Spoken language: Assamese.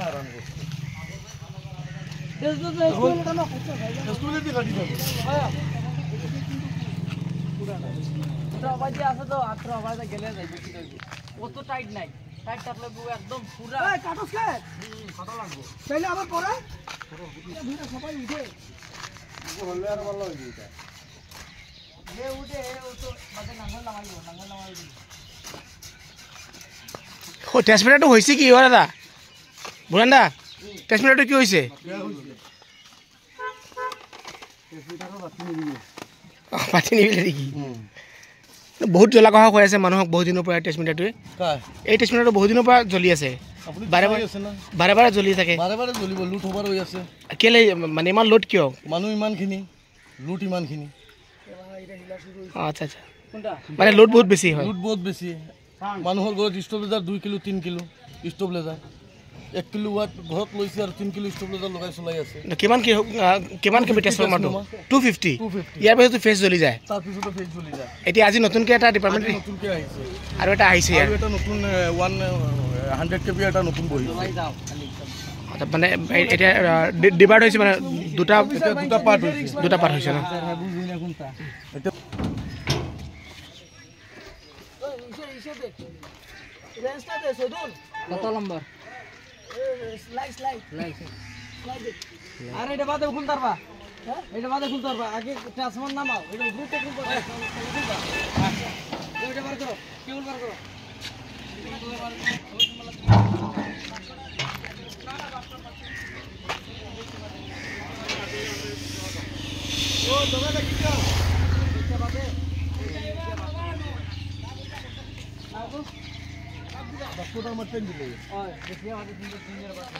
আরাম করছে অত টাইট নাই টাইট থাকলে একদম পুরা কাটস খায় কত লাগবে তাইলে আবার পরে ভিডিও সবাই উঠে হলে আর ভালো হইবে এটা যে উঠে ও তো বাদে নাঙ্গল নামাইবো ও টেসমিটারটো হইছে কি ওরা দা বুঝেন না টেসমিটারটো কি হইছে পাতি নিবিলে নেকি বহুত জ্বলা কহা হৈ আছে মানুহক বহুত দিনৰ পৰা টেসমিটাৰটোৱে এই টেসমিটাৰটো বহুত দিনৰ পৰা জ্বলি আছে বাৰে বাৰে জ্বলি থাকে বাৰে জ্বলিব লুট হবার হৈ আছে কেলে মানে ইমান লোড কিয় মানুহ ইমানখিনি লুট ইমানখিনি আচ্ছা আচ্ছা মানে লোড বহুত বেছি হয় লুট বহুত বেছি মানুহৰ ঘৰত ষ্টভলেজাৰ 2 কিলো 3 কিলো ষ্টভলেজাৰ 1 কিলো ওয়াট ঘৰত লৈছে আৰু 3 কিলো ষ্টভলেজাৰ লগাই চলাই আছে কিমান কেবি ট্ৰান্সফৰ্মাৰটো 250 ইয়াৰ পিছতো ফেজ জ্বলি যায় তাৰ পিছতো ফেজ জ্বলি যায় এতিয়া আজি নতুনকৈ এটা ডিপাৰ্টমেণ্ট নতুনকৈ আহিছে আৰু এটা আহিছে আৰু এটা নতুন 100 কেবি এটা নতুন বহি মানে এতিয়া ডিভাইড হৈছে মানে দুটা পাৰ্ট হৈছে ন কত নম্বর আরে এটা বাদে খুলতে পারবা হ্যাঁ এটা বাদে খুলতে পারবা আগে ট্রান্সফর্মার নামাও এটা গ্রুপে খুলতে পারবা আচ্ছা এটা বার করো কেবল বার করো ও দোকানে কি কর এটা বাদে বাস্কোটা মারতেন দিলে ওই দেখিয়া বাদে তিনজনের বাদে